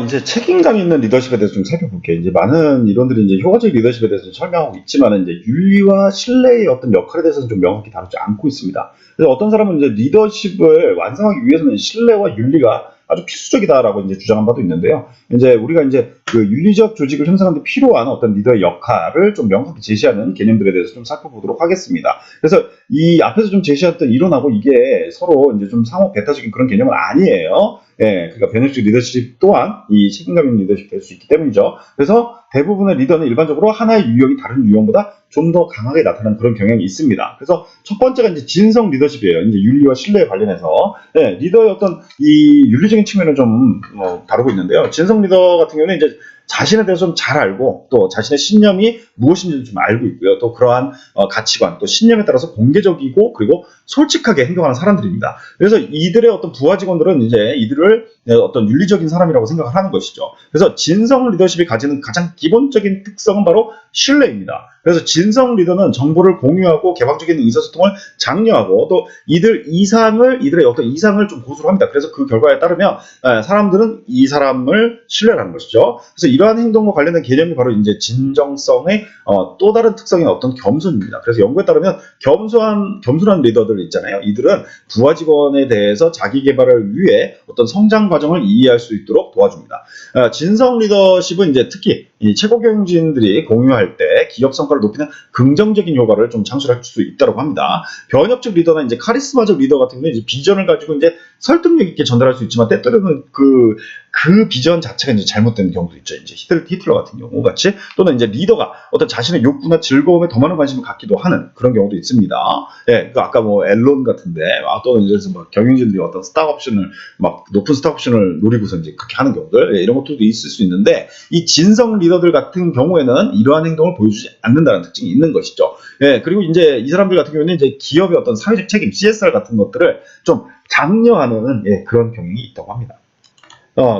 이제 책임감 있는 리더십에 대해서 좀 살펴볼게요. 이제 많은 이론들이 이제 효과적 리더십에 대해서 설명하고 있지만, 이제 윤리와 신뢰의 어떤 역할에 대해서는 좀 명확히 다루지 않고 있습니다. 그래서 어떤 사람은 이제 리더십을 완성하기 위해서는 신뢰와 윤리가 아주 필수적이다라고 이제 주장한 바도 있는데요. 이제 우리가 이제 그 윤리적 조직을 형성하는 데 필요한 어떤 리더의 역할을 좀 명확히 제시하는 개념들에 대해서 좀 살펴보도록 하겠습니다. 그래서 이 앞에서 좀 제시했던 이론하고 이게 서로 이제 좀 상호 배타적인 그런 개념은 아니에요. 예, 그러니까 변혁적 리더십 또한 이 책임감 있는 리더십이 될 수 있기 때문이죠. 그래서 대부분의 리더는 일반적으로 하나의 유형이 다른 유형보다 좀 더 강하게 나타나는 그런 경향이 있습니다. 그래서 첫 번째가 이제 진성 리더십이에요. 이제 윤리와 신뢰에 관련해서 리더의 어떤 이 윤리적인 측면을 좀 다루고 있는데요. 진성 리더 같은 경우는 이제 자신에 대해서 좀 잘 알고 또 자신의 신념이 무엇인지를 좀 알고 있고요. 또 그러한 가치관 또 신념에 따라서 공개적이고 그리고 솔직하게 행동하는 사람들입니다. 그래서 이들의 어떤 부하 직원들은 이제 이들을 어떤 윤리적인 사람이라고 생각을 하는 것이죠. 그래서 진성 리더십이 가지는 가장 기본적인 특성은 바로 신뢰입니다. 그래서 진성 리더는 정보를 공유하고 개방적인 의사소통을 장려하고 또 이들의 어떤 이상을 좀 고수를 합니다. 그래서 그 결과에 따르면 사람들은 이 사람을 신뢰하는 것이죠. 그래서 이러한 행동과 관련된 개념이 바로 이제 진정성의 또 다른 특성인 어떤 겸손입니다. 그래서 연구에 따르면 겸손한 리더들 있잖아요. 이들은 부하 직원에 대해서 자기 개발을 위해 어떤 성장 과정을 이해할 수 있도록 도와줍니다. 진성 리더십은 이제 특히 이 최고 경영진들이 공유할 때 기업 성과를 높이는 긍정적인 효과를 좀 창출할 수 있다고 합니다. 변혁적 리더나 이제 카리스마적 리더 같은 경우는 이제 비전을 가지고 이제 설득력 있게 전달할 수 있지만 때때로는 그 비전 자체가 이제 잘못된 경우도 있죠. 이제 히틀러 같은 경우 같이 또는 이제 리더가 어떤 자신의 욕구나 즐거움에 더 많은 관심을 갖기도 하는 그런 경우도 있습니다. 예, 그 아까 뭐 앨런 같은데 또는 이제 뭐 경영진들이 어떤 스탁 옵션을 막 높은 스탁 옵션을 노리고서 이제 그렇게 하는 경우들 이런 것들도 있을 수 있는데 이 진성 리더들 같은 경우에는 이러한 행동을 보여주지 않는다는 특징이 있는 것이죠. 예, 그리고 이제 이 사람들 같은 경우에는 이제 기업의 어떤 사회적 책임 CSR 같은 것들을 좀 장려하는 그런 경향이 있다고 합니다.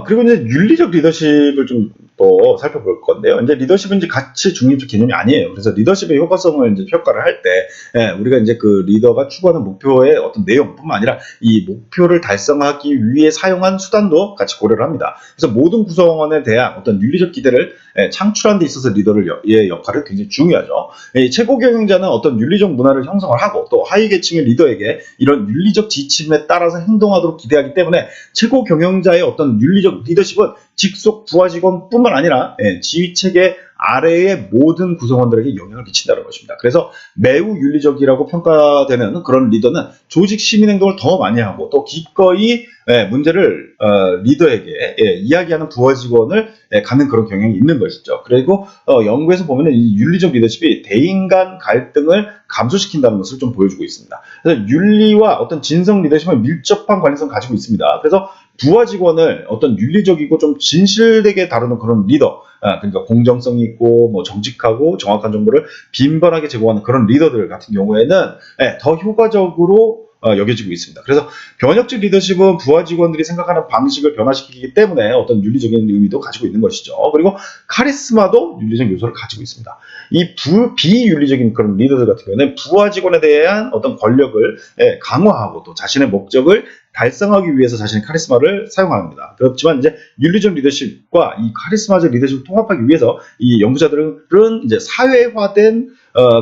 그리고 이제 윤리적 리더십을 좀 또 살펴볼 건데요. 이제 리더십은 이제 가치 중립적 개념이 아니에요. 그래서 리더십의 효과성을 이제 평가를 할 때, 우리가 이제 그 리더가 추구하는 목표의 어떤 내용뿐만 아니라 이 목표를 달성하기 위해 사용한 수단도 같이 고려를 합니다. 그래서 모든 구성원에 대한 어떤 윤리적 기대를 창출하는 데 있어서 리더의 역할은 굉장히 중요하죠. 최고 경영자는 어떤 윤리적 문화를 형성을 하고 또 하위 계층의 리더에게 이런 윤리적 지침에 따라서 행동하도록 기대하기 때문에 최고 경영자의 어떤 윤리적 리더십은 직속 부하 직원뿐만 아니라 지휘체계 아래의 모든 구성원들에게 영향을 미친다는 것입니다. 그래서 매우 윤리적이라고 평가되는 그런 리더는 조직 시민 행동을 더 많이 하고 또 기꺼이 문제를 리더에게 이야기하는 부하 직원을 갖는 그런 경향이 있는 것이죠. 그리고 연구에서 보면 이 윤리적 리더십이 대인 간 갈등을 감소시킨다는 것을 좀 보여주고 있습니다. 그래서 윤리와 어떤 진성 리더십은 밀접한 관련성을 가지고 있습니다. 그래서 부하 직원을 어떤 윤리적이고 좀 진실되게 다루는 그런 리더, 그러니까 공정성이 있고 뭐 정직하고 정확한 정보를 빈번하게 제공하는 그런 리더들 같은 경우에는 더 효과적으로 여겨지고 있습니다. 그래서 변혁적 리더십은 부하 직원들이 생각하는 방식을 변화시키기 때문에 어떤 윤리적인 의미도 가지고 있는 것이죠. 그리고 카리스마도 윤리적 요소를 가지고 있습니다. 이 비윤리적인 그런 리더들 같은 경우는 부하 직원에 대한 어떤 권력을 강화하고 또 자신의 목적을 달성하기 위해서 자신의 카리스마를 사용합니다. 그렇지만 이제 윤리적 리더십과 이 카리스마적 리더십을 통합하기 위해서 이 연구자들은 이제 사회화된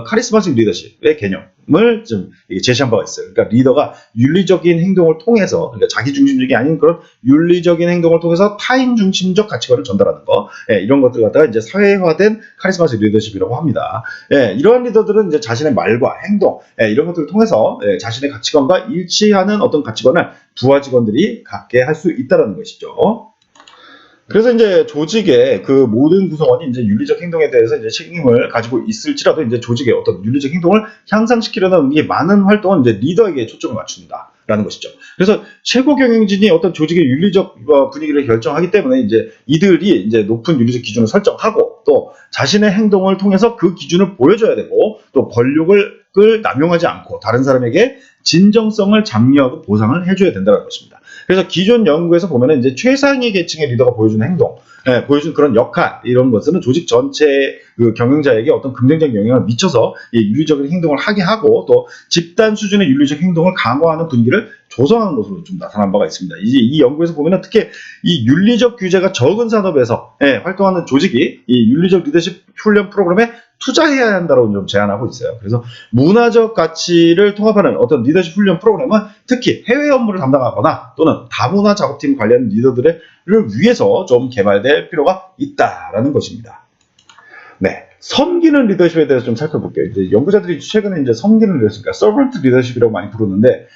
카리스마적 리더십의 개념을 좀 제시한 바가 있어요. 그러니까 리더가 윤리적인 행동을 통해서, 그러니까 자기 중심적이 아닌 그런 윤리적인 행동을 통해서 타인 중심적 가치관을 전달하는 거, 이런 것들 갖다가 이제 사회화된 카리스마적 리더십이라고 합니다. 이러한 리더들은 이제 자신의 말과 행동, 이런 것들을 통해서 자신의 가치관과 일치하는 어떤 가치관을 부하 직원들이 갖게 할 수 있다는 것이죠. 그래서 이제 조직의 그 모든 구성원이 이제 윤리적 행동에 대해서 이제 책임을 가지고 있을지라도 이제 조직의 어떤 윤리적 행동을 향상시키려는 이 많은 활동은 이제 리더에게 초점을 맞춘다라는 것이죠. 그래서 최고 경영진이 어떤 조직의 윤리적 분위기를 결정하기 때문에 이제 이들이 이제 높은 윤리적 기준을 설정하고 또 자신의 행동을 통해서 그 기준을 보여줘야 되고 또 권력을 남용하지 않고 다른 사람에게 진정성을 장려하고 보상을 해줘야 된다는 것입니다. 그래서 기존 연구에서 보면은 이제 최상위 계층의 리더가 보여주는 행동, 보여준 그런 역할, 이런 것은 조직 전체 그 경영자에게 어떤 긍정적인 영향을 미쳐서 윤리적인 행동을 하게 하고 또 집단 수준의 윤리적 행동을 강화하는 분위기를 조성한 것으로 좀 나타난 바가 있습니다. 이제 이 연구에서 보면은 특히 이 윤리적 규제가 적은 산업에서 활동하는 조직이 이 윤리적 리더십 훈련 프로그램에 투자해야 한다고 좀 제안하고 있어요. 그래서 문화적 가치를 통합하는 어떤 리더십 훈련 프로그램은 특히 해외 업무를 담당하거나 또는 다문화 작업팀 관련 리더들을 위해서 좀 개발될 필요가 있다라는 것입니다. 네. 섬기는 리더십에 대해서 좀 살펴볼게요. 이제 연구자들이 최근에 이제 섬기는 리더십, 그러니까 서번트 리더십이라고 많이 부르는데,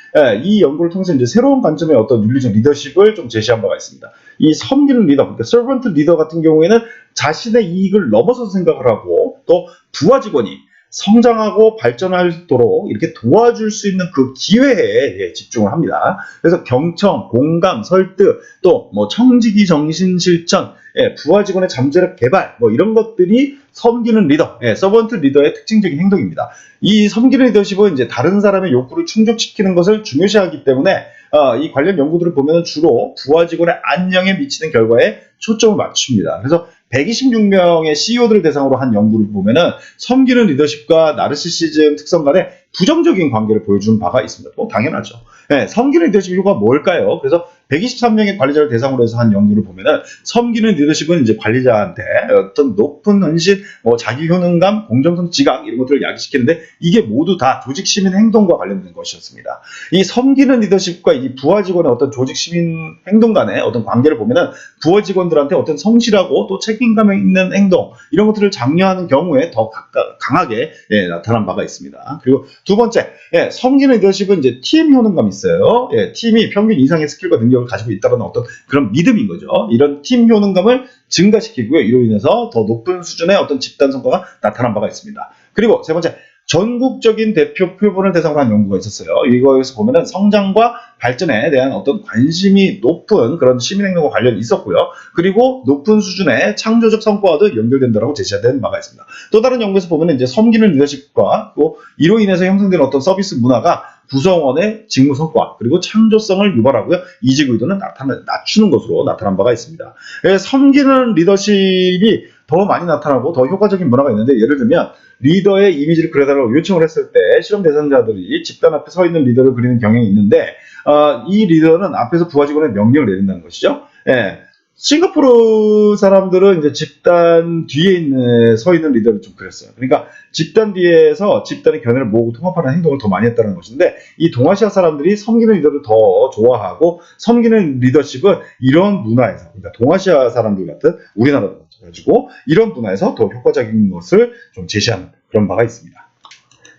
이 연구를 통해서 이제 새로운 관점의 어떤 윤리적 리더십을 좀 제시한 바가 있습니다. 이 섬기는 리더, 그러니까 서번트 리더 같은 경우에는 자신의 이익을 넘어서서 생각을 하고 또 부하 직원이 성장하고 발전하도록 이렇게 도와줄 수 있는 그 기회에 집중을 합니다. 그래서 경청, 공감, 설득, 또 뭐 청지기 정신 실천, 부하 직원의 잠재력 개발, 뭐 이런 것들이 섬기는 리더, 서번트 리더의 특징적인 행동입니다. 이 섬기는 리더십은 이제 다른 사람의 욕구를 충족시키는 것을 중요시하기 때문에 이 관련 연구들을 보면 주로 부하 직원의 안녕에 미치는 결과에 초점을 맞춥니다. 그래서 126명의 CEO들을 대상으로 한 연구를 보면은 섬기는 리더십과 나르시시즘 특성 간의 부정적인 관계를 보여주는 바가 있습니다. 뭐 당연하죠. 섬기는 리더십 효과가 뭘까요? 그래서 123명의 관리자를 대상으로 해서 한 연구를 보면은 섬기는 리더십은 이제 관리자한테 어떤 높은 헌신, 뭐 자기 효능감, 공정성, 지각 이런 것들을 야기시키는데 이게 모두 다 조직 시민 행동과 관련된 것이었습니다. 이 섬기는 리더십과 이 부하 직원의 어떤 조직 시민 행동 간의 어떤 관계를 보면은 부하 직원들한테 어떤 성실하고 또 책임감 있는 행동 이런 것들을 장려하는 경우에 더 강하게 나타난 바가 있습니다. 그리고 두 번째, 섬기는 리더십은 이제 팀 효능감이 있어요. 팀이 평균 이상의 스킬과 능력을 가지고 있다는 어떤 그런 믿음인 거죠. 이런 팀 효능감을 증가시키고요. 이로 인해서 더 높은 수준의 어떤 집단 성과가 나타난 바가 있습니다. 그리고 세 번째, 전국적인 대표 표본을 대상으로 한 연구가 있었어요. 이거에서 보면은 성장과 발전에 대한 어떤 관심이 높은 그런 시민행동과 관련이 있었고요. 그리고 높은 수준의 창조적 성과와도 연결된다고 제시된 바가 있습니다. 또 다른 연구에서 보면은 이제 섬기는 리더십과 또 이로 인해서 형성된 어떤 서비스 문화가 구성원의 직무 성과 그리고 창조성을 유발하고요. 이직 의도는 낮추는 것으로 나타난 바가 있습니다. 섬기는 리더십이 더 많이 나타나고 더 효과적인 문화가 있는데 예를 들면 리더의 이미지를 그려달라고 요청을 했을 때 실험 대상자들이 집단 앞에 서 있는 리더를 그리는 경향이 있는데 이 리더는 앞에서 부하 직원의 명령을 내린다는 것이죠. 싱가포르 사람들은 이제 집단 뒤에 서 있는 리더를 좀 그랬어요. 그러니까 집단 뒤에서 집단의 견해를 모으고 통합하는 행동을 더 많이 했다는 것인데 이 동아시아 사람들이 섬기는 리더를 더 좋아하고 섬기는 리더십은 이런 문화에서 그러니까 동아시아 사람들 같은 우리나라도 가지고 이런 문화에서 더 효과적인 것을 좀 제시하는 그런 바가 있습니다.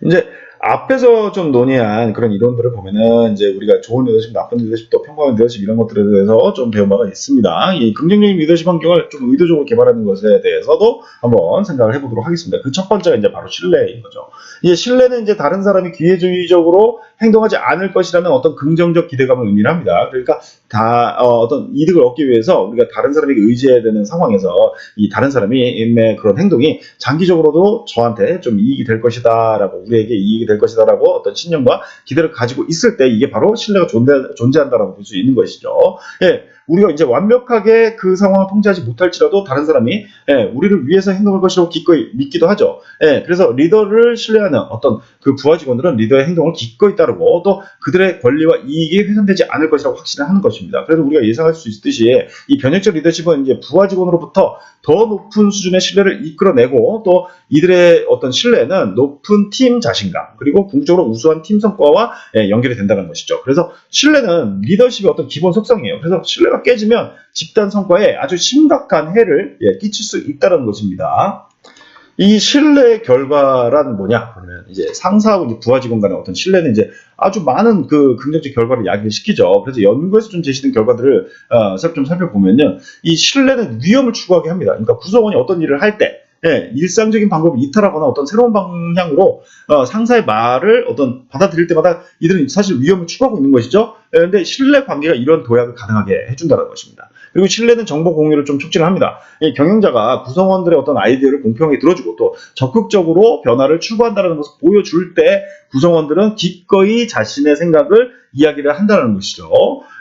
이제 앞에서 좀 논의한 그런 이론들을 보면은 이제 우리가 좋은 리더십, 나쁜 리더십, 또 평범한 리더십 이런 것들에 대해서 좀 배운 바가 있습니다. 이 긍정적인 리더십 환경을 좀 의도적으로 개발하는 것에 대해서도 한번 생각을 해보도록 하겠습니다. 그 첫 번째가 이제 바로 신뢰인 거죠. 이제 신뢰는 이제 다른 사람이 기회주의적으로 행동하지 않을 것이라는 어떤 긍정적 기대감을 의미를 합니다. 그러니까 어떤 이득을 얻기 위해서 우리가 다른 사람에게 의지해야 되는 상황에서 이 다른 사람이 그런 행동이 장기적으로도 저한테 좀 이익이 될 것이다라고 우리에게 이익이 될 것이다라고 어떤 신념과 기대를 가지고 있을 때 이게 바로 신뢰가 존재한다라고 볼 수 있는 것이죠. 우리가 이제 완벽하게 그 상황을 통제하지 못할지라도 다른 사람이 우리를 위해서 행동할 것이라고 기꺼이 믿기도 하죠. 그래서 리더를 신뢰하는 어떤 그 부하 직원들은 리더의 행동을 기꺼이 따르고 또 그들의 권리와 이익이 훼손되지 않을 것이라고 확신을 하는 것입니다. 그래서 우리가 예상할 수 있듯이 이 변혁적 리더십은 이제 부하 직원으로부터 더 높은 수준의 신뢰를 이끌어내고 또 이들의 어떤 신뢰는 높은 팀 자신감 그리고 궁극적으로 우수한 팀 성과와 연결이 된다는 것이죠. 그래서 신뢰는 리더십의 어떤 기본 속성이에요. 그래서 신뢰가 깨지면 집단 성과에 아주 심각한 해를 끼칠 수 있다는 것입니다. 이 신뢰의 결과란 뭐냐? 그러면 이제 상사하고 이제 부하 직원 간의 어떤 신뢰는 이제 아주 많은 그 긍정적 결과를 야기를 시키죠. 그래서 연구에서 좀 제시된 결과들을 좀 살펴보면요, 이 신뢰는 위험을 추구하게 합니다. 그러니까 구성원이 어떤 일을 할 때 일상적인 방법을 이탈하거나 어떤 새로운 방향으로 상사의 말을 어떤 받아들일 때마다 이들은 사실 위험을 추구하고 있는 것이죠. 그런데 신뢰 관계가 이런 도약을 가능하게 해준다는 것입니다. 그리고 신뢰는 정보 공유를 좀 촉진을 합니다. 경영자가 구성원들의 어떤 아이디어를 공평하게 들어주고 또 적극적으로 변화를 추구한다는 것을 보여줄 때 구성원들은 기꺼이 자신의 생각을 이야기를 한다는 것이죠.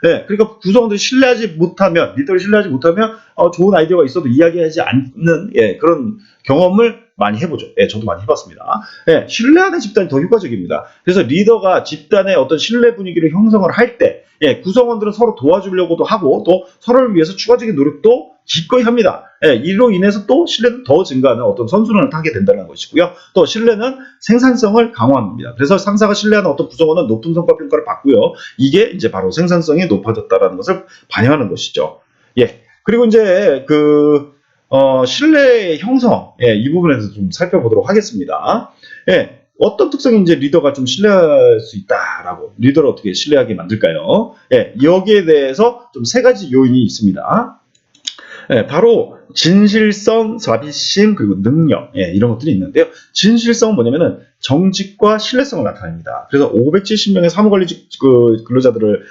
예, 그러니까 구성원들이 신뢰하지 못하면, 리더를 신뢰하지 못하면, 좋은 아이디어가 있어도 이야기하지 않는, 예, 그런 경험을 많이 해보죠. 예, 저도 많이 해봤습니다. 예, 신뢰하는 집단이 더 효과적입니다. 그래서 리더가 집단의 어떤 신뢰 분위기를 형성을 할 때, 예, 구성원들은 서로 도와주려고도 하고, 또 서로를 위해서 추가적인 노력도 기꺼이 합니다. 예, 이로 인해서 또 신뢰는 더 증가하는 어떤 선순환을 타게 된다는 것이고요. 또 신뢰는 생산성을 강화합니다. 그래서 상사가 신뢰하는 어떤 구성원은 높은 성과 평가를 받고요. 이게 이제 바로 생산성이 높아졌다라는 것을 반영하는 것이죠. 예. 그리고 이제 신뢰 형성, 예, 이 부분에서 좀 살펴보도록 하겠습니다. 예. 어떤 특성이 이제 리더가 좀 신뢰할 수 있다라고, 리더를 어떻게 신뢰하게 만들까요? 예, 여기에 대해서 좀 세 가지 요인이 있습니다. 예, 바로 진실성, 자비심, 그리고 능력, 예, 이런 것들이 있는데요. 진실성은 뭐냐면은 정직과 신뢰성을 나타냅니다. 그래서 570명의 사무관리직 근로자들을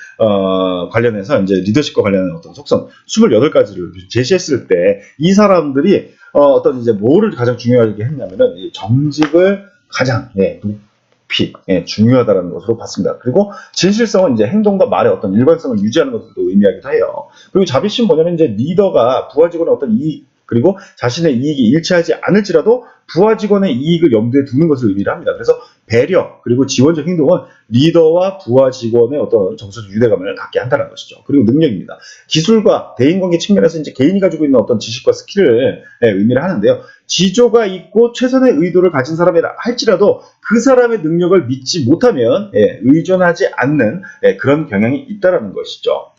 관련해서 이제 리더십과 관련된 어떤 속성 28가지를 제시했을 때 이 사람들이 어떤 이제 뭐를 가장 중요하게 했냐면은 이 정직을 가장 높이 중요하다는 것으로 봤습니다. 그리고 진실성은 이제 행동과 말의 어떤 일관성을 유지하는 것도 의미하기도 해요. 그리고 자비심은 뭐냐면 이제 리더가 부하 직원의 어떤 이익 그리고 자신의 이익이 일치하지 않을지라도 부하 직원의 이익을 염두에 두는 것을 의미를 합니다. 그래서 배려 그리고 지원적 행동은 리더와 부하 직원의 어떤 정서적 유대감을 갖게 한다는 것이죠. 그리고 능력입니다. 기술과 대인관계 측면에서 이제 개인이 가지고 있는 어떤 지식과 스킬을 의미를 하는데요. 지조가 있고 최선의 의도를 가진 사람이라 할지라도 그 사람의 능력을 믿지 못하면 의존하지 않는 그런 경향이 있다는 것이죠.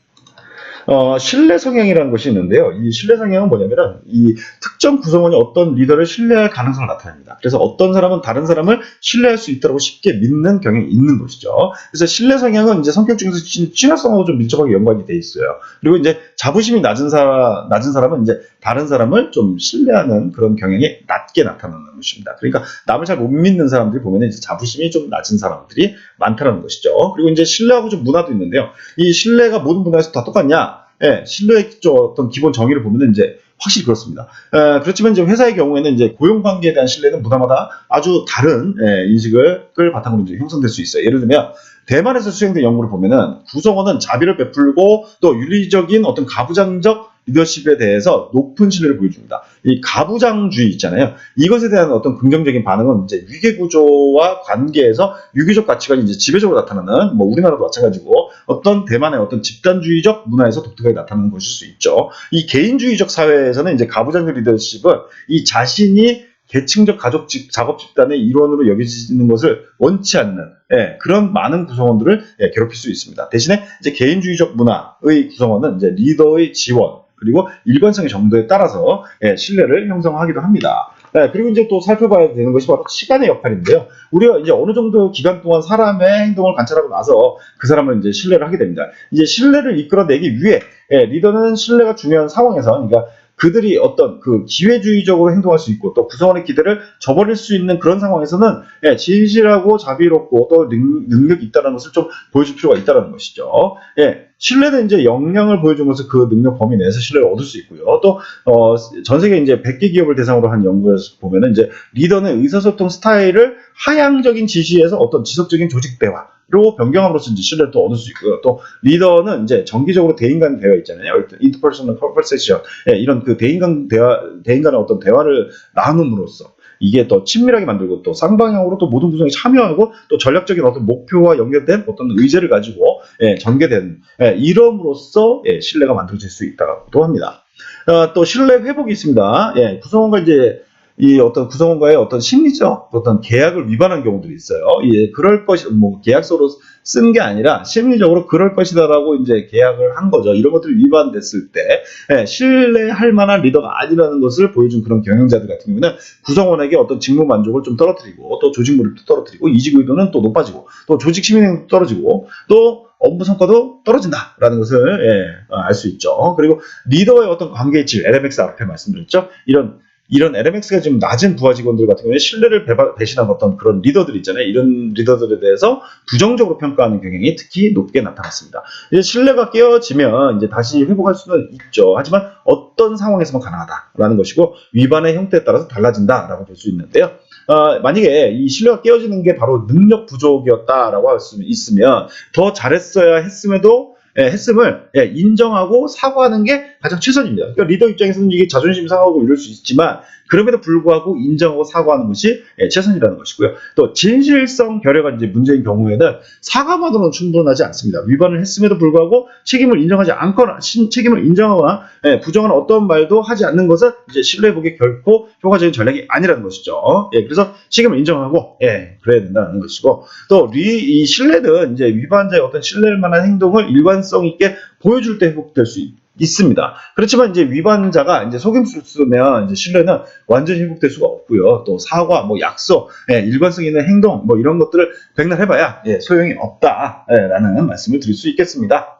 신뢰 성향이라는 것이 있는데요. 이 신뢰 성향은 뭐냐면은 이 특정 구성원이 어떤 리더를 신뢰할 가능성을 나타냅니다. 그래서 어떤 사람은 다른 사람을 신뢰할 수 있다고 쉽게 믿는 경향이 있는 것이죠. 그래서 신뢰 성향은 이제 성격 중에서 친화성하고 좀 밀접하게 연관이 돼 있어요. 그리고 이제 자부심이 낮은 사람은 이제 다른 사람을 좀 신뢰하는 그런 경향이 낮게 나타나는 것입니다. 그러니까 남을 잘 못 믿는 사람들이 보면은 이제 자부심이 좀 낮은 사람들이 많다는 것이죠. 그리고 이제 신뢰하고 좀 문화도 있는데요. 이 신뢰가 모든 분야에서 다 똑같냐? 예, 신뢰의 어떤 기본 정의를 보면은 이제 확실히 그렇습니다. 그렇지만 이제 회사의 경우에는 이제 고용 관계에 대한 신뢰는 문화마다 아주 다른 인식을 바탕으로 이제 형성될 수 있어요. 예를 들면 대만에서 수행된 연구를 보면은 구성원은 자비를 베풀고 또 윤리적인 어떤 가부장적 리더십에 대해서 높은 신뢰를 보여줍니다. 이 가부장주의 있잖아요. 이것에 대한 어떤 긍정적인 반응은 이제 위계구조와 관계에서 유교적 가치관이 이제 지배적으로 나타나는, 뭐 우리나라도 마찬가지고 어떤 대만의 어떤 집단주의적 문화에서 독특하게 나타나는 것일 수 있죠. 이 개인주의적 사회에서는 이제 가부장적 리더십은 이 자신이 계층적 작업 집단의 일원으로 여겨지는 것을 원치 않는 그런 많은 구성원들을 괴롭힐 수 있습니다. 대신에 이제 개인주의적 문화의 구성원은 이제 리더의 지원 그리고 일관성의 정도에 따라서 신뢰를 형성하기도 합니다. 그리고 이제 또 살펴봐야 되는 것이 바로 시간의 역할인데요. 우리가 이제 어느 정도 기간 동안 사람의 행동을 관찰하고 나서 그 사람을 이제 신뢰를 하게 됩니다. 이제 신뢰를 이끌어내기 위해 리더는 신뢰가 중요한 상황에서, 그러니까 그들이 어떤 그 기회주의적으로 행동할 수 있고 또 구성원의 기대를 저버릴 수 있는 그런 상황에서는 진실하고 자비롭고 또 능력이 있다는 것을 좀 보여줄 필요가 있다는 것이죠. 신뢰는 이제 역량을 보여주면서 그 능력 범위 내에서 신뢰를 얻을 수 있고요. 또 전 세계 이제 100개 기업을 대상으로 한 연구에서 보면은 이제 리더는 의사소통 스타일을 하향적인 지시에서 어떤 지속적인 조직 대화로 변경함으로써 이제 신뢰를 또 얻을 수 있고요. 또 리더는 이제 정기적으로 대인 간 대화 있잖아요. interpersonal conversation, 이런 그 대인 간의 어떤 대화를 나눔으로써 이게 더 친밀하게 만들고 또 쌍방향으로 또 모든 구성이 참여하고 또 전략적인 어떤 목표와 연결된 어떤 의제를 가지고 전개된 이름으로써 신뢰가 만들어질 수 있다고 합니다. 또 신뢰 회복이 있습니다. 구성원과 이제 이 어떤 구성원과의 어떤 심리적 어떤 계약을 위반한 경우들이 있어요. 그럴 것이 뭐 계약서로 쓴 게 아니라 심리적으로 그럴 것이다라고 이제 계약을 한 거죠. 이런 것들이 위반됐을 때 신뢰할 만한 리더가 아니라는 것을 보여준 그런 경영자들 같은 경우는 구성원에게 어떤 직무 만족을 좀 떨어뜨리고 또 조직물을 떨어뜨리고 이직 의도는 또 높아지고 또 조직 시민행도 떨어지고 또 업무 성과도 떨어진다라는 것을 알 수 있죠. 그리고 리더와의 어떤 관계의 질, LMX 앞에 말씀드렸죠. 이런 LMX가 지금 낮은 부하 직원들 같은 경우에 신뢰를 배신한 어떤 그런 리더들 있잖아요. 이런 리더들에 대해서 부정적으로 평가하는 경향이 특히 높게 나타났습니다. 이제 신뢰가 깨어지면 이제 다시 회복할 수는 있죠. 하지만 어떤 상황에서만 가능하다라는 것이고 위반의 형태에 따라서 달라진다라고 볼 수 있는데요. 만약에 이 신뢰가 깨어지는 게 바로 능력 부족이었다라고 할 수 있으면 더 잘했어야 했음에도 했음을 인정하고 사과하는 게 가장 최선입니다. 그러니까 리더 입장에서는 이게 자존심 상하고 이럴 수 있지만 그럼에도 불구하고 인정하고 사과하는 것이 최선이라는 것이고요. 또 진실성 결여가 이제 문제인 경우에는 사과만으로는 충분하지 않습니다. 위반을 했음에도 불구하고 책임을 인정하지 않거나 책임을 인정하거나 부정하는 어떤 말도 하지 않는 것은 이제 신뢰회복에 결코 효과적인 전략이 아니라는 것이죠. 그래서 책임을 인정하고 그래야 된다는 것이고 또 이 신뢰는 이제 위반자의 어떤 신뢰할 만한 행동을 일관성 있게 보여줄 때 회복될 수 있습니다. 그렇지만 이제 위반자가 이제 속임수 쓰면 이제 신뢰는 완전히 회복될 수가 없고요. 또 사과, 뭐 약속, 일관성 있는 행동, 뭐 이런 것들을 백날 해봐야 소용이 없다라는 말씀을 드릴 수 있겠습니다.